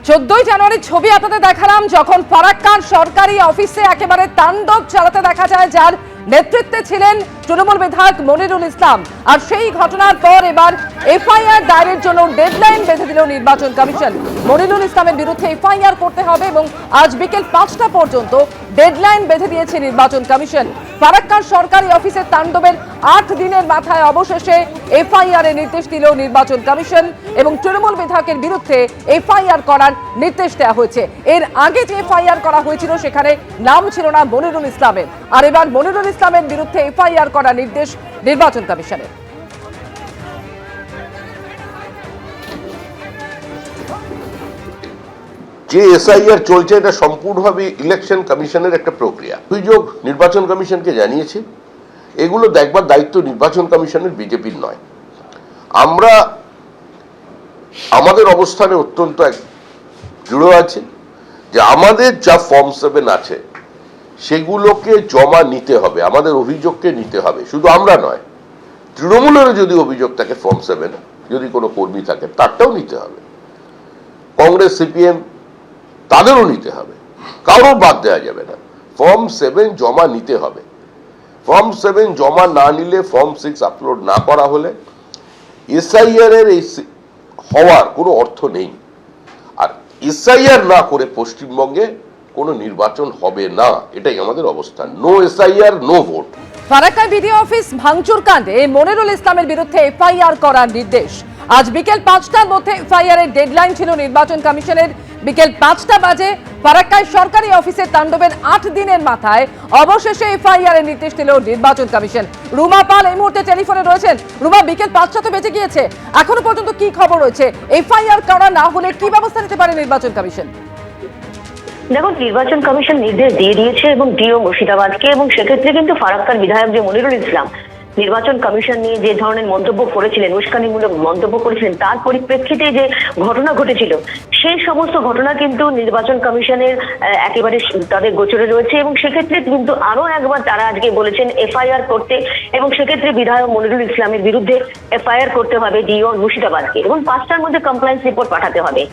14 জানুয়ারি ছবি আপনাদের দেখালাম, যখন ফারাক্কার সরকারি অফিসে একেবারে তাণ্ডব চালাতে দেখা যায়, যার নেতৃত্বে ছিলেন তৃণমূল বিধায়ক মনিরুল ইসলাম। আর সেই ঘটনার পর এবার এফআইআর দায়েরের জন্য ডেডলাইন বেঁধে দিল নির্বাচন কমিশন। মনিরুল ইসলামের বিরুদ্ধে এফআইআর করতে হবে এবং আজ বিকেল 5টা পর্যন্ত ডেডলাইন বেঁধে দিয়েছে নির্বাচন কমিশন। ফারাক্কার সরকারি অফিসের তাণ্ডবের 8 দিনের মাথায় অবশেষে এফআইআর এর নির্দেশ দিল নির্বাচন কমিশন এবং তৃণমূল বিধায়কের বিরুদ্ধে এফআইআর করার নির্দেশ দেওয়া হয়েছে। এর আগে যে এফআইআর করা হয়েছিল সেখানে নাম ছিল না মনিরুল ইসলামের, আর এবার মনিরুল ইসলামের বিরুদ্ধে এফআইআর করার নির্দেশ নির্বাচন কমিশনের। যে এসআইআর চলছে এটা সম্পূর্ণভাবে ইলেকশন কমিশনের একটা প্রক্রিয়া। অভিযোগ নির্বাচন কমিশনকে জানিয়েছে, এগুলো দেখবার দায়িত্ব নির্বাচন কমিশনের, বিজেপির নয়। আমরা আমাদের অবস্থানে অত্যন্ত দৃঢ় আছে যে আমাদের যা ফর্ম 7 আছে সেগুলোকে জমা নিতে হবে, আমাদের অভিযোগকে নিতে হবে। শুধু আমরা নয়, তৃণমূলেরও যদি অভিযোগ থাকে ফর্ম 7, যদি কোনো কর্মী থাকে তারটাও নিতে হবে। কংগ্রেস, সিপিএম তাদেরও নিতে হবে, কারোর বাদ দেওয়া যাবে না। ফর্ম 7 জমা নিতে হবে। ফর্ম 7 জমা না নিলে, ফর্ম 6 আপলোড না করা হলে এসআইআর এর এই হওয়ার কোনো অর্থ নেই। আর এসআইআর না করে পশ্চিমবঙ্গে কোনো নির্বাচন হবে না, এটাই আমাদের অবস্থান। No SIR, no vote. Farakka BDO office ভাঙচুর কাণ্ডে মনিরুল ইসলামের বিরুদ্ধে এফআইআর করার নির্দেশ। আজ বিকেল 5টার মধ্যে এফআইআর এর ডেডলাইন ছিল নির্বাচন কমিশনের। বিকেল 5টা বাজে ফারাক্কায় সরকারি অফিসের তাণ্ডবের 8 দিনের মাথায় অবশেষে এফআইআর এর নির্দেশ দিল নির্বাচন কমিশন। রুমা পাল এই মুহূর্তে টেলিফোনে রয়েছেন। রুমা, বিকেল 5টা তো বেজে গিয়েছে, এখনো পর্যন্ত কি খবর রয়েছে? এফআইআর করা না হলে কি ব্যবস্থা নিতে পারে নির্বাচন কমিশন? দেখুন, নির্বাচন কমিশন নির্দেশ দিয়ে দিয়েছে এবং ডিও মুর্শিদাবাদকে, এবং সেক্ষেত্রে কিন্তু ফারাক্কার বিধায়ক যে মনিরুল ইসলাম নির্বাচন কমিশন নিয়ে যে ধরনের মন্তব্য করেছিলেন, উস্কানিমূলক মন্তব্য করেছিলেন, তার পরিপ্রেক্ষিতে যে ঘটনা ঘটেছিল সেই সমস্ত ঘটনা কিন্তু নির্বাচন কমিশনের একেবারে তাদের গোচরে রয়েছে। এবং সেক্ষেত্রে কিন্তু আরো একবার তারা আজকে বলেছেন এফআইআর করতে, এবং সেক্ষেত্রে বিধায়ক মনিরুল ইসলামের বিরুদ্ধে এফআইআর করতে হবে ডিও মুর্শিদাবাদকে, এবং 5টার মধ্যে কমপ্লায়েন্স রিপোর্ট পাঠাতে হবে।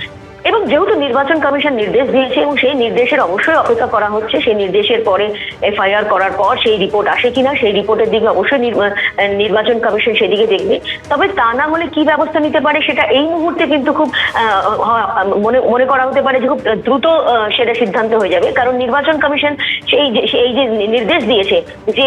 এবং যেহেতু নির্বাচন কমিশন নির্দেশ দিয়েছে এবং সেই নির্দেশের অবশ্যই অপেক্ষা করা হচ্ছে, সেই নির্দেশের পরে এফআইআর করার পর সেই রিপোর্ট আসে কিনা, সেই রিপোর্টের দিকে অবশ্যই নির্বাচন কমিশন সেদিকে দেখবে। তবে তা না হলে কি ব্যবস্থা নিতে পারে সেটা এই মুহূর্তে কিন্তু খুব মনে করা হতে পারে যে খুব দ্রুত সেটা সিদ্ধান্ত হয়ে যাবে। কারণ নির্বাচন কমিশন এই যে নির্দেশ দিয়েছে যে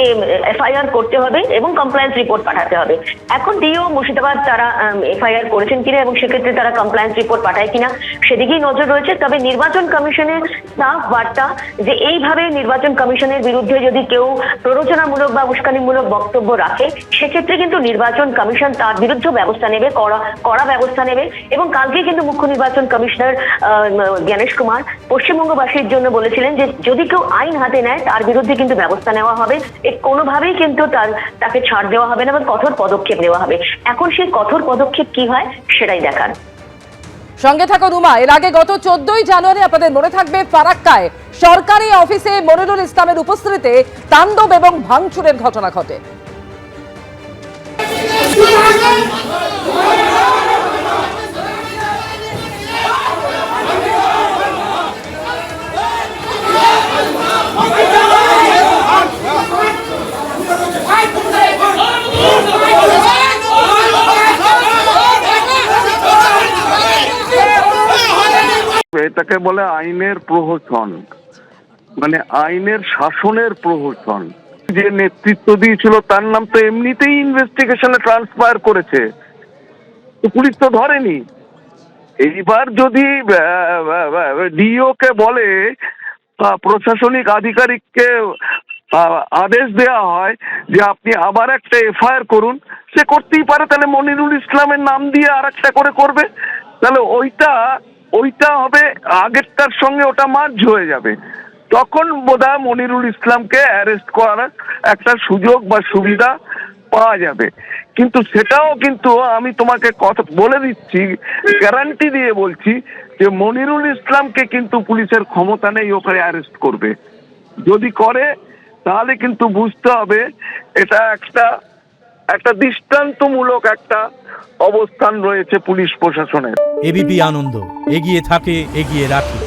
এফআইআর করতে হবে এবং কমপ্লায়েন্স রিপোর্ট পাঠাতে হবে। এখন ডিও মুর্শিদাবাদ তারা এফআইআর করেছেন কিনা এবং সেক্ষেত্রে তারা কমপ্লায়েন্স রিপোর্ট পাঠায় কিনা সেদিকেই নজর রয়েছে। তবে নির্বাচন কমিশনের সাফ বার্তা যে এইভাবে নির্বাচন কমিশনের বিরুদ্ধে যদি কেউ প্ররোচনামূলক বা উস্কানিমূলক বক্তব্য রাখে, সেক্ষেত্রে কিন্তু নির্বাচন কমিশন তার বিরুদ্ধে ব্যবস্থা নেবে, কড়া ব্যবস্থা নেবে। এবং কালকে কিন্তু মুখ্য নির্বাচন কমিশনার জ্ঞানেশ কুমার পশ্চিমবঙ্গবাসীর জন্য বলেছিলেন যে যদি কেউ আইন হাতে নেয় তার বিরুদ্ধে কিন্তু ব্যবস্থা নেওয়া হবে, কোনোভাবেই কিন্তু তাকে ছাড় দেওয়া হবে না বা কঠোর পদক্ষেপ নেওয়া হবে। এখন সেই কঠোর পদক্ষেপ কি হয় সেটাই দেখার। সঙ্গে থাকো রুমা। এর আগে গত 14 জানুয়ারি আপনাদের মনে থাকবে ফারাক্কায় সরকারি অফিসে মনিরুল ইসলামের উপস্থিতিতে তাণ্ডব এবং ভাঙচুরের ঘটনা ঘটে। এটাকে বলে আইনের প্রহসন, মানে আইনের শাসনের প্রহসন। যে নেতৃত্ব দিয়েছিল তার নাম তো এমনিতেই ইনভেস্টিগেশনে ট্রান্সফার করেছে, তো পুলিশ তো ধরেনি। এইবার যদি ডিও কে বলে, প্রশাসনিক আধিকারিককে আদেশ দেওয়া হয় যে আপনি আবার একটা এফআইআর করুন, সে করতেই পারে। তাহলে মনিরুল ইসলামের নাম দিয়ে আর একটা করে করবে, তাহলে ওইটা হবে আগেরটার সঙ্গে, ওটা মার্জ হয়ে যাবে। তখন বোধহয় মনিরুল ইসলামকে অ্যারেস্ট করার একটা সুযোগ বা সুবিধা পাওয়া যাবে। কিন্তু সেটাও কিন্তু আমি তোমাকে কথা বলে দিচ্ছি, গ্যারান্টি দিয়ে বলছি যে মনিরুল ইসলামকে কিন্তু পুলিশের ক্ষমতা নেই ওকে অ্যারেস্ট করবে। যদি করে তাহলে কিন্তু বুঝতে হবে এটা একটা একটা দৃষ্টান্তমূলক একটা অবস্থান রয়েছে পুলিশ প্রশাসনের। এবিপি আনন্দ, এগিয়ে থাকে, এগিয়ে রাখে।